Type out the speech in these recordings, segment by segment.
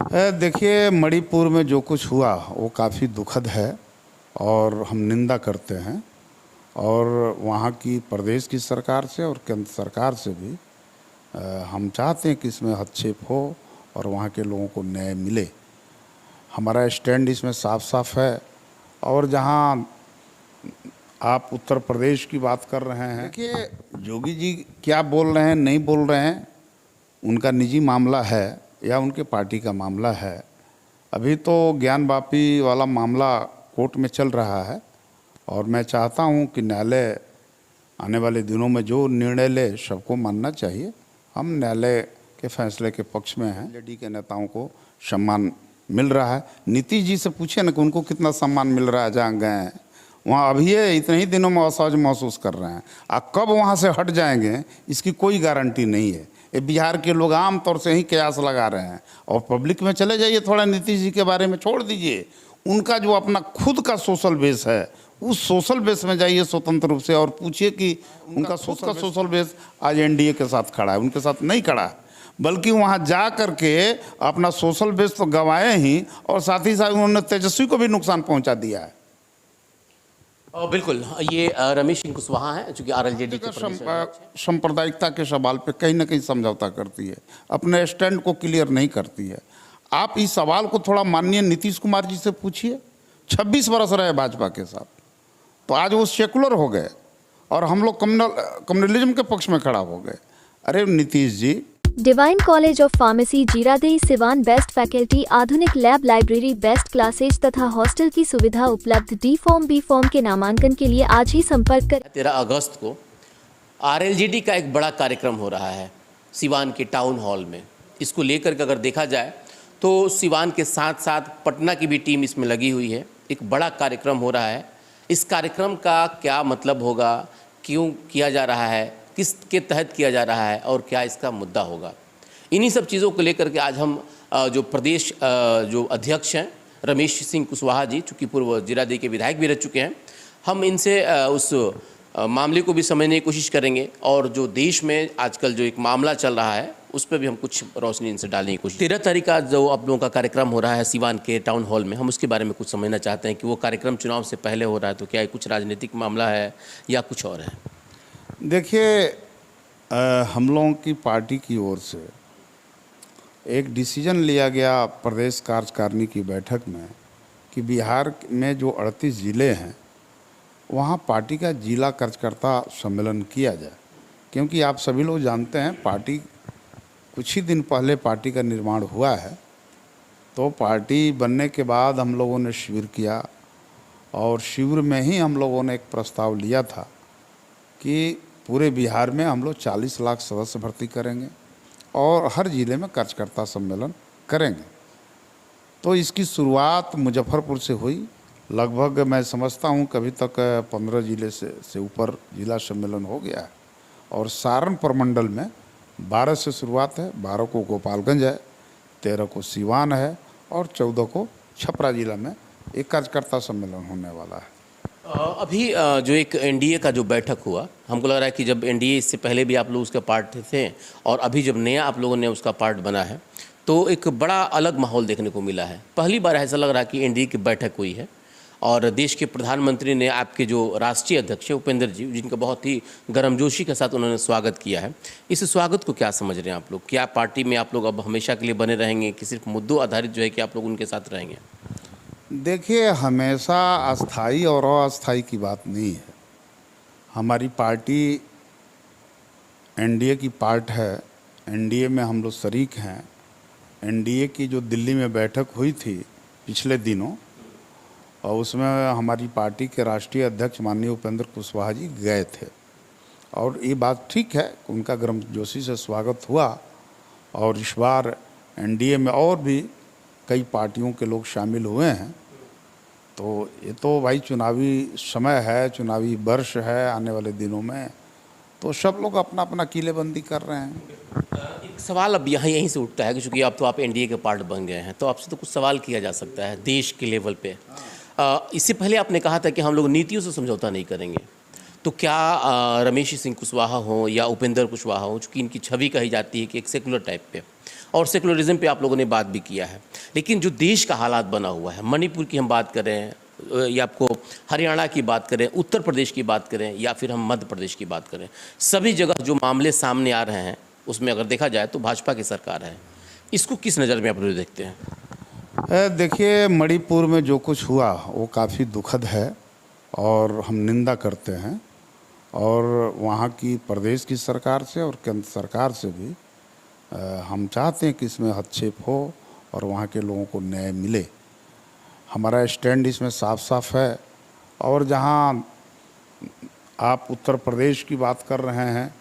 देखिए, मणिपुर में जो कुछ हुआ वो काफ़ी दुखद है और हम निंदा करते हैं। और वहाँ की प्रदेश की सरकार से और केंद्र सरकार से भी हम चाहते हैं कि इसमें हस्तक्षेप हो और वहाँ के लोगों को न्याय मिले। हमारा स्टैंड इसमें साफ साफ है। और जहाँ आप उत्तर प्रदेश की बात कर रहे हैं, देखिए योगी जी क्या बोल रहे हैं नहीं बोल रहे हैं उनका निजी मामला है या उनके पार्टी का मामला है। अभी तो ज्ञान वापी वाला मामला कोर्ट में चल रहा है और मैं चाहता हूं कि न्यायालय आने वाले दिनों में जो निर्णय ले सबको मानना चाहिए। हम न्यायालय के फैसले के पक्ष में हैं। जेडी के नेताओं को सम्मान मिल रहा है। नीतीश जी से पूछे ना कि उनको कितना सम्मान मिल रहा है जहाँ गए हैं। वहाँ अभी ये इतने ही दिनों में असहज महसूस कर रहे हैं। कब वहाँ से हट जाएंगे इसकी कोई गारंटी नहीं है। ये बिहार के लोग आम तौर से ही कयास लगा रहे हैं। और पब्लिक में चले जाइए, थोड़ा नीतीश जी के बारे में छोड़ दीजिए। उनका जो अपना खुद का सोशल बेस है उस सोशल बेस में जाइए स्वतंत्र रूप से और पूछिए कि उनका सोशल बेस आज एनडीए के साथ खड़ा है, उनके साथ नहीं खड़ा है। बल्कि वहाँ जा करके अपना सोशल बेस तो गंवाए ही और साथ ही साथ उन्होंने तेजस्वी को भी नुकसान पहुँचा दिया है। बिल्कुल, ये रमेश सिंह कुशवाहा हैं जो कि आरएलजेडी के सांप्रदायिकता के सवाल पे कहीं ना कहीं समझौता करती है, अपने स्टैंड को क्लियर नहीं करती है। आप इस सवाल को थोड़ा माननीय नीतीश कुमार जी से पूछिए। 26 बरस रहे भाजपा के साथ, तो आज वो सेकुलर हो गए और हम लोग कम्युनलिज्म के पक्ष में खड़ा हो गए। अरे Nitish ji, Divine College of Pharmacy Ziradei Siwan best faculty, आधुनिक लैब, लाइब्रेरी, बेस्ट क्लासेज तथा हॉस्टल की सुविधा उपलब्ध। डी फॉर्म बी फॉर्म के नामांकन के लिए आज ही संपर्क कर। 13 अगस्त को आरएलजेडी का एक बड़ा कार्यक्रम हो रहा है सिवान के टाउन हॉल में। इसको लेकर के अगर देखा जाए तो सिवान के साथ साथ पटना की भी टीम इसमें लगी हुई है। एक बड़ा कार्यक्रम हो रहा है। इस कार्यक्रम का क्या मतलब होगा, क्यों किया जा रहा है, किसके तहत किया जा रहा है और क्या इसका मुद्दा होगा, इन्हीं सब चीज़ों को लेकर के आज हम जो प्रदेश जो अध्यक्ष हैं रमेश सिंह कुशवाहा जी, चूँकि पूर्व जीरादेई के विधायक भी रह चुके हैं, हम इनसे उस मामले को भी समझने की कोशिश करेंगे और जो देश में आजकल जो एक मामला चल रहा है उस पर भी हम कुछ रोशनी इनसे डालने की कोशिश। 13 तारीख का जो आप लोगों का कार्यक्रम हो रहा है सिवान के टाउन हॉल में, हम उसके बारे में कुछ समझना चाहते हैं कि वो कार्यक्रम चुनाव से पहले हो रहा है तो क्या ये कुछ राजनीतिक मामला है या कुछ और है? देखिए, हम लोगों की पार्टी की ओर से एक डिसीजन लिया गया प्रदेश कार्यकारिणी की बैठक में कि बिहार में जो 38 ज़िले हैं वहाँ पार्टी का जिला कार्यकर्ता सम्मेलन किया जाए। क्योंकि आप सभी लोग जानते हैं पार्टी कुछ ही दिन पहले पार्टी का निर्माण हुआ है। तो पार्टी बनने के बाद हम लोगों ने शिविर किया और शिविर में ही हम लोगों ने एक प्रस्ताव लिया था कि पूरे बिहार में हम लोग 40 लाख सदस्य भर्ती करेंगे और हर ज़िले में कार्यकर्ता सम्मेलन करेंगे। तो इसकी शुरुआत मुजफ्फरपुर से हुई। लगभग मैं समझता हूँ कि अभी तक 15 ज़िले से ऊपर जिला सम्मेलन हो गया है। और सारण प्रमंडल में 12 से शुरुआत है, 12 को गोपालगंज है, 13 को सिवान है और 14 को छपरा जिला में एक कार्यकर्ता सम्मेलन होने वाला है। अभी जो एक एनडीए का जो बैठक हुआ, हमको लग रहा है कि जब एनडीए इससे पहले भी आप लोग उसका पार्ट थे और अभी जब नया आप लोगों ने उसका पार्ट बना है तो एक बड़ा अलग माहौल देखने को मिला है। पहली बार ऐसा लग रहा है कि एनडीए की बैठक हुई है और देश के प्रधानमंत्री ने आपके जो राष्ट्रीय अध्यक्ष है उपेंद्र जी, जिनका बहुत ही गर्मजोशी के साथ उन्होंने स्वागत किया है। इस स्वागत को क्या समझ रहे हैं आप लोग? क्या पार्टी में आप लोग अब हमेशा के लिए बने रहेंगे कि सिर्फ मुद्दों आधारित जो है कि आप लोग उनके साथ रहेंगे? देखिए, हमेशा अस्थाई और अस्थाई की बात नहीं है। हमारी पार्टी एनडीए की पार्ट है, एनडीए में हम लोग शरीक हैं। एनडीए की जो दिल्ली में बैठक हुई थी पिछले दिनों और उसमें हमारी पार्टी के राष्ट्रीय अध्यक्ष माननीय उपेंद्र कुशवाहा जी गए थे और ये बात ठीक है, उनका गर्मजोशी से स्वागत हुआ। और इस बार एनडीए में और भी कई पार्टियों के लोग शामिल हुए हैं। तो ये तो भाई चुनावी समय है, चुनावी वर्ष है आने वाले दिनों में, तो सब लोग अपना अपना किलेबंदी कर रहे हैं। एक सवाल अब यहीं से उठता है कि चूँकि अब तो आप एनडीए के पार्ट बन गए हैं तो आपसे तो कुछ सवाल किया जा सकता है देश के लेवल पे। इससे पहले आपने कहा था कि हम लोग नीतियों से समझौता नहीं करेंगे, तो क्या रमेश सिंह कुशवाहा हो या उपेंद्र कुशवाहा हो, चूँकि इनकी छवि कही जाती है कि एक सेकुलर टाइप पे, और सेकुलरिज्म पे आप लोगों ने बात भी किया है। लेकिन जो देश का हालात बना हुआ है, मणिपुर की हम बात करें या आपको हरियाणा की बात करें, उत्तर प्रदेश की बात करें या फिर हम मध्य प्रदेश की बात करें, सभी जगह जो मामले सामने आ रहे हैं उसमें अगर देखा जाए तो भाजपा की सरकार है। इसको किस नज़र में आप लोग देखते हैं? देखिए, मणिपुर में जो कुछ हुआ वो काफ़ी दुखद है और हम निंदा करते हैं, और वहाँ की प्रदेश की सरकार से और केंद्र सरकार से भी हम चाहते हैं कि इसमें हस्तक्षेप हो और वहाँ के लोगों को न्याय मिले। हमारा स्टैंड इसमें साफ साफ है। और जहाँ आप उत्तर प्रदेश की बात कर रहे हैं,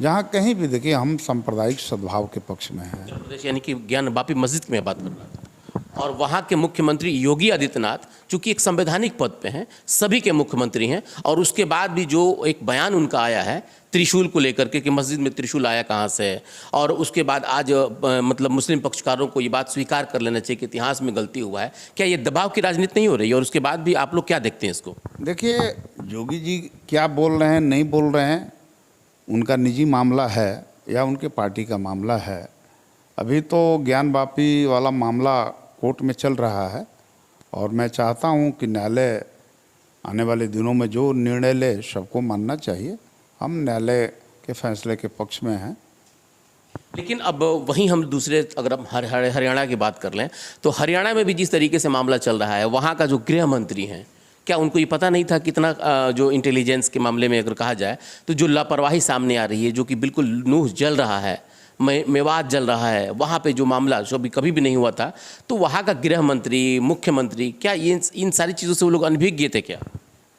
जहाँ कहीं भी देखिए हम सांप्रदायिक सद्भाव के पक्ष में हैं। उत्तर प्रदेश यानी कि ज्ञान वापी मस्जिद की मैं बात कर रहा था, और वहाँ के मुख्यमंत्री योगी आदित्यनाथ चूंकि एक संवैधानिक पद पे हैं, सभी के मुख्यमंत्री हैं, और उसके बाद भी जो एक बयान उनका आया है त्रिशूल को लेकर के कि मस्जिद में त्रिशूल आया कहाँ से है, और उसके बाद आज मतलब मुस्लिम पक्षकारों को ये बात स्वीकार कर लेना चाहिए कि इतिहास में गलती हुआ है। क्या ये दबाव की राजनीति नहीं हो रही है? और उसके बाद भी आप लोग क्या देखते हैं इसको? देखिए, योगी जी क्या बोल रहे हैं नहीं बोल रहे हैं, उनका निजी मामला है या उनके पार्टी का मामला है। अभी तो ज्ञान वापी वाला मामला कोर्ट में चल रहा है, और मैं चाहता हूं कि न्यायालय आने वाले दिनों में जो निर्णय ले सबको मानना चाहिए। हम न्यायालय के फैसले के पक्ष में हैं। लेकिन अब वहीं हम दूसरे, अगर हम हरियाणा की बात कर लें तो हरियाणा में भी जिस तरीके से मामला चल रहा है, वहाँ का जो गृह मंत्री हैं, क्या उनको ये पता नहीं था कितना जो इंटेलिजेंस के मामले में अगर कहा जाए तो जो लापरवाही सामने आ रही है, जो कि बिल्कुल नूह जल रहा है, मेवात जल रहा है, वहाँ पे जो मामला जो कभी भी नहीं हुआ था, तो वहाँ का गृह मंत्री, मुख्यमंत्री, क्या ये इन सारी चीज़ों से वो लोग अनभिज्ञ थे क्या?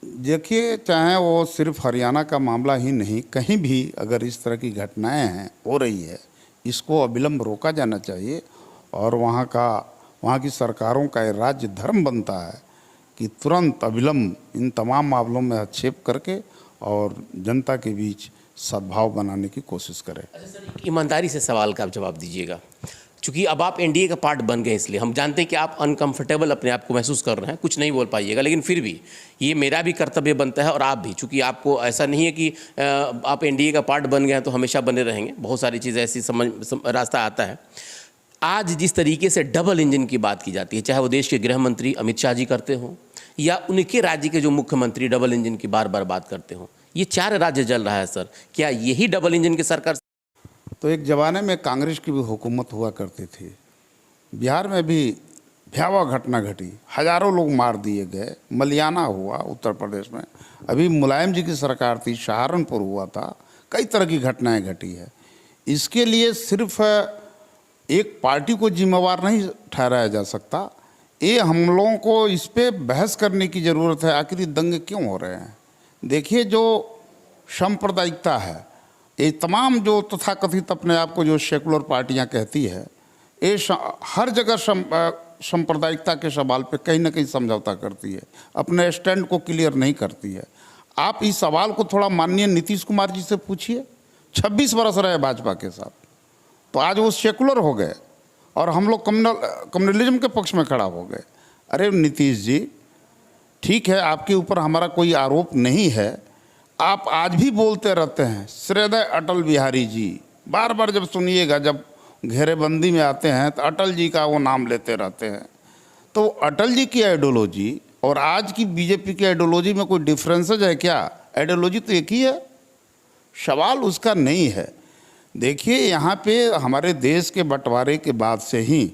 देखिए, चाहे वो सिर्फ हरियाणा का मामला ही नहीं, कहीं भी अगर इस तरह की घटनाएं हैं हो रही है, इसको अविलंब रोका जाना चाहिए। और वहाँ की सरकारों का ये राज्य धर्म बनता है कि तुरंत अविलंब इन तमाम मामलों में हस्तक्षेप करके और जनता के बीच सद्भाव बनाने की कोशिश करें। अच्छा सर, एक ईमानदारी से सवाल का आप जवाब दीजिएगा। चूँकि अब आप एनडीए का पार्ट बन गए, इसलिए हम जानते हैं कि आप अनकंफर्टेबल अपने आप को महसूस कर रहे हैं, कुछ नहीं बोल पाइएगा, लेकिन फिर भी ये मेरा भी कर्तव्य बनता है और आप भी, चूँकि आपको ऐसा नहीं है कि आप एनडीए का पार्ट बन गए हैं तो हमेशा बने रहेंगे, बहुत सारी चीज़ें ऐसी रास्ता आता है। आज जिस तरीके से डबल इंजन की बात की जाती है, चाहे वो देश के गृह मंत्री अमित शाह जी करते हों या उनके राज्य के जो मुख्यमंत्री डबल इंजन की बार बार बात करते हों, ये 4 राज्य जल रहा है सर, क्या यही डबल इंजन की सरकार? तो एक ज़माने में कांग्रेस की भी हुकूमत हुआ करती थी, बिहार में भी भयावह घटना घटी, हजारों लोग मार दिए गए, मलियाना हुआ उत्तर प्रदेश में, अभी मुलायम जी की सरकार थी, सहारनपुर हुआ था, कई तरह की घटनाएं घटी है। इसके लिए सिर्फ एक पार्टी को जिम्मेवार नहीं ठहराया जा सकता, ये हम लोगों को इस पर बहस करने की ज़रूरत है, आखिर दंगे क्यों हो रहे हैं। देखिए, जो सांप्रदायिकता है, ये तमाम जो तथाकथित अपने आप को जो सेकुलर पार्टियां कहती है, ये हर जगह सांप्रदायिकता के सवाल पे कहीं ना कहीं समझौता करती है, अपने स्टैंड को क्लियर नहीं करती है। आप इस सवाल को थोड़ा माननीय नीतीश कुमार जी से पूछिए, 26 बरस रहे भाजपा के साथ, तो आज वो सेकुलर हो गए और हम लोग कम्युनलिज्म के पक्ष में खड़ा हो गए। अरे नीतीश जी, ठीक है, आपके ऊपर हमारा कोई आरोप नहीं है, आप आज भी बोलते रहते हैं श्रद्धेय अटल बिहारी जी, बार बार जब सुनिएगा, जब घेरेबंदी में आते हैं तो अटल जी का वो नाम लेते रहते हैं। तो अटल जी की आइडियोलॉजी और आज की बीजेपी की आइडियोलॉजी में कोई डिफरेंसेज है क्या? आइडियोलॉजी तो एक ही है, सवाल उसका नहीं है। देखिए, यहाँ पे हमारे देश के बंटवारे के बाद से ही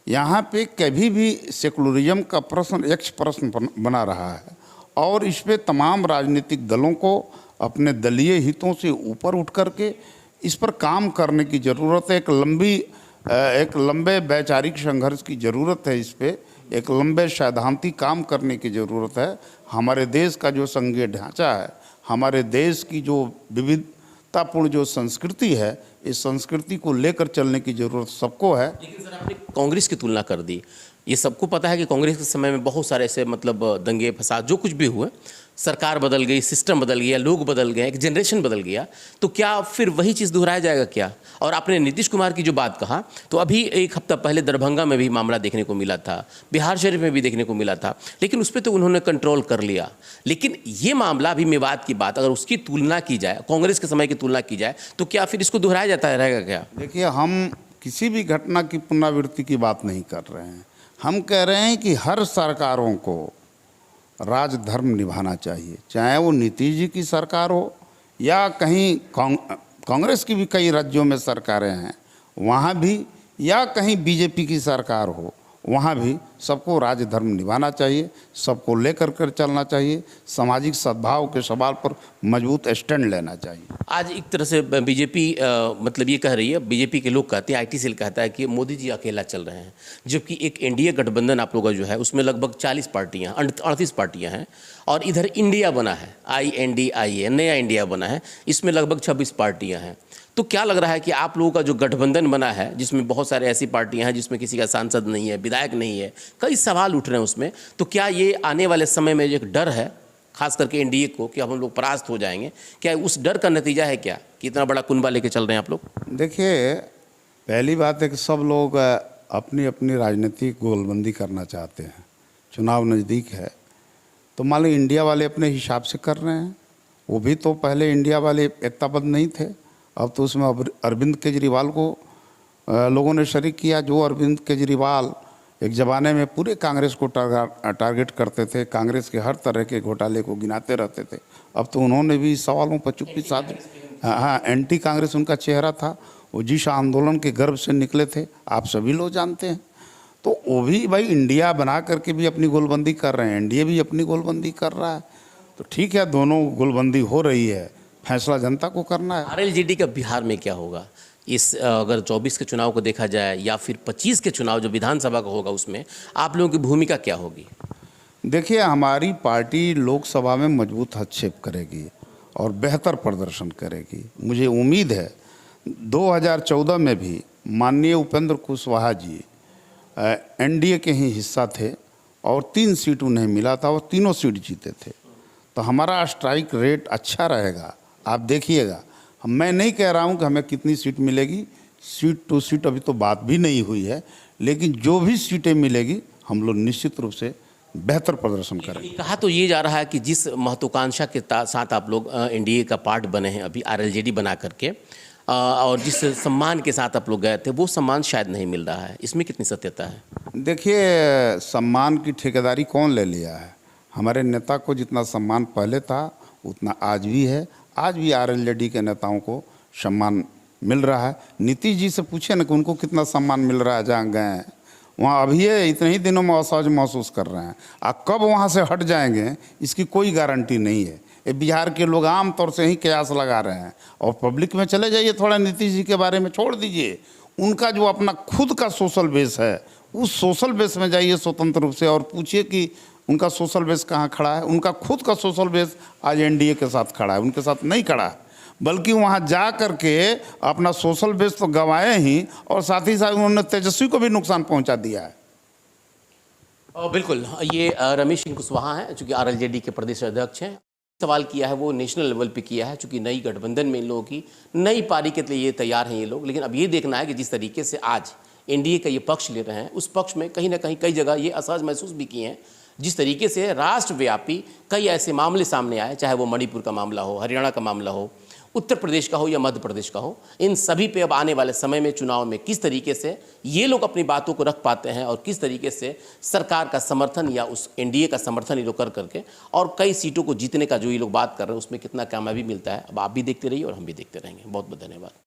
यहाँ पे कभी भी सेकुलरिज्म का प्रश्न यक्ष प्रश्न बना रहा है, और इस पे तमाम राजनीतिक दलों को अपने दलीय हितों से ऊपर उठ करके इस पर काम करने की ज़रूरत है। एक लंबे वैचारिक संघर्ष की ज़रूरत है, इस पे एक लंबे सैद्धांतिक काम करने की ज़रूरत है। हमारे देश का जो संघीय ढांचा है, हमारे देश की जो विविधतापूर्ण जो संस्कृति है, इस संस्कृति को लेकर चलने की ज़रूरत सबको है। लेकिन सर, आपने कांग्रेस की तुलना कर दी, ये सबको पता है कि कांग्रेस के समय में बहुत सारे ऐसे मतलब दंगे फसाद जो कुछ भी हुए, सरकार बदल गई, सिस्टम बदल गया, लोग बदल गए, एक जनरेशन बदल गया, तो क्या फिर वही चीज़ दोहराया जाएगा क्या? और आपने नीतीश कुमार की जो बात कहा, तो अभी एक हफ्ता पहले दरभंगा में भी मामला देखने को मिला था, बिहार शरीफ में भी देखने को मिला था, लेकिन उस पर तो उन्होंने कंट्रोल कर लिया। लेकिन ये मामला अभी मेवात की बात, अगर उसकी तुलना की जाए, कांग्रेस के समय की तुलना की जाए, तो क्या फिर इसको दोहराया जाता रहेगा क्या? देखिए, हम किसी भी घटना की पुनरावृत्ति की बात नहीं कर रहे हैं। हम कह रहे हैं कि हर सरकारों को राजधर्म निभाना चाहिए, चाहे वो नीतीश जी की सरकार हो या कहीं कांग्रेस की भी कई राज्यों में सरकारें हैं वहाँ भी, या कहीं बीजेपी की सरकार हो वहाँ भी, सबको राजधर्म निभाना चाहिए, सबको लेकर कर चलना चाहिए, सामाजिक सद्भाव के सवाल पर मजबूत स्टैंड लेना चाहिए। आज एक तरह से बीजेपी मतलब ये कह रही है, बीजेपी के लोग कहते हैं, आईटी सेल कहता है कि मोदी जी अकेला चल रहे हैं, जबकि एक एनडीए गठबंधन आप लोगों का जो है उसमें लगभग 40 पार्टियां, 38 पार्टियां हैं, और इधर इंडिया बना है, INDIA, नया इंडिया बना है, इसमें लगभग 26 पार्टियां हैं। तो क्या लग रहा है कि आप लोगों का जो गठबंधन बना है, जिसमें बहुत सारे ऐसी पार्टियां हैं जिसमें किसी का सांसद नहीं है, विधायक नहीं है, कई सवाल उठ रहे हैं उसमें, तो क्या ये आने वाले समय में एक डर है खास करके एनडीए को कि अब हम लोग परास्त हो जाएंगे? क्या उस डर का नतीजा है क्या कि इतना बड़ा कुनबा लेके चल रहे हैं आप लोग? देखिए, पहली बात है कि सब लोग अपनी अपनी राजनीतिक गोलबंदी करना चाहते हैं। चुनाव नज़दीक है तो मान लो इंडिया वाले अपने हिसाब से कर रहे हैं। वो भी तो पहले इंडिया वाले एकताबद्ध नहीं थे, अब तो उसमें अरविंद केजरीवाल को लोगों ने शरीक किया। जो अरविंद केजरीवाल एक ज़माने में पूरे कांग्रेस को टारगेट करते थे, कांग्रेस के हर तरह के घोटाले को गिनाते रहते थे, अब तो उन्होंने भी सवालों पर चुप्पी साध। हाँ, एंटी कांग्रेस उनका चेहरा था। वो जिस आंदोलन के गर्भ से निकले थे आप सभी लोग जानते हैं। तो वो भी भाई इंडिया बना करके भी अपनी गोलबंदी कर रहे हैं, एनडीए भी अपनी गोलबंदी कर रहा है। तो ठीक है, दोनों गोलबंदी हो रही है, फैसला जनता को करना है। आरएलजेडी का बिहार में क्या होगा इस अगर 24 के चुनाव को देखा जाए या फिर 25 के चुनाव जो विधानसभा का होगा, उसमें आप लोगों की भूमिका क्या होगी? देखिए, हमारी पार्टी लोकसभा में मजबूत हस्तक्षेप करेगी और बेहतर प्रदर्शन करेगी। मुझे उम्मीद है 2014 में भी माननीय उपेंद्र कुशवाहा जी एनडीए के ही हिस्सा थे और 3 सीट उन्हें मिला था और तीनों सीट जीते थे। तो हमारा स्ट्राइक रेट अच्छा रहेगा, आप देखिएगा। मैं नहीं कह रहा हूं कि हमें कितनी सीट मिलेगी, सीट टू सीट अभी तो बात भी नहीं हुई है, लेकिन जो भी सीटें मिलेगी हम लोग निश्चित रूप से बेहतर प्रदर्शन करेंगे। कहा तो ये जा रहा है कि जिस महत्वाकांक्षा के साथ आप लोग एनडीए का पार्ट बने हैं अभी आरएलजेडी बना करके, और जिस सम्मान के साथ आप लोग गए थे वो सम्मान शायद नहीं मिल रहा है, इसमें कितनी सत्यता है? देखिए, सम्मान की ठेकेदारी कौन ले लिया है? हमारे नेता को जितना सम्मान पहले था उतना आज भी है। आज भी आरएलजेडी के नेताओं को सम्मान मिल रहा है। नीतीश जी से पूछे ना कि उनको कितना सम्मान मिल रहा है जहाँ गए हैं। वहाँ अभी ये इतने ही दिनों में असहज महसूस कर रहे हैं, और कब वहाँ से हट जाएंगे इसकी कोई गारंटी नहीं है। ये बिहार के लोग आम तौर से ही कयास लगा रहे हैं। और पब्लिक में चले जाइए, थोड़ा नीतीश जी के बारे में छोड़ दीजिए, उनका जो अपना खुद का सोशल बेस है उस सोशल बेस में जाइए स्वतंत्र रूप से और पूछिए कि उनका सोशल बेस कहाँ खड़ा है। उनका खुद का सोशल बेस आज एनडीए के साथ खड़ा है, उनके साथ नहीं खड़ा है, बल्कि वहाँ जा कर के अपना सोशल बेस तो गंवाए ही, और साथ ही साथ उन्होंने तेजस्वी को भी नुकसान पहुँचा दिया है। बिल्कुल, ये रमेश सिंह कुशवाहा हैं, चूँकि आरएलजेडी के प्रदेश अध्यक्ष हैं। सवाल किया है वो नेशनल लेवल पे किया है, चूँकि नई गठबंधन में इन लोगों की नई पारी के लिए ये तैयार हैं ये लोग। लेकिन अब ये देखना है कि जिस तरीके से आज एनडीए का ये पक्ष ले रहे हैं, उस पक्ष में कहीं ना कहीं कई जगह ये असहज महसूस भी किए हैं। जिस तरीके से राष्ट्रव्यापी कई ऐसे मामले सामने आए, चाहे वो मणिपुर का मामला हो, हरियाणा का मामला हो, उत्तर प्रदेश का हो या मध्य प्रदेश का हो, इन सभी पे अब आने वाले समय में चुनाव में किस तरीके से ये लोग अपनी बातों को रख पाते हैं और किस तरीके से सरकार का समर्थन या उस एनडीए का समर्थन ये लोग कर करके और कई सीटों को जीतने का जो ये लोग बात कर रहे हैं उसमें कितना कामयाबी मिलता है, अब आप भी देखते रहिए और हम भी देखते रहेंगे। बहुत बहुत धन्यवाद।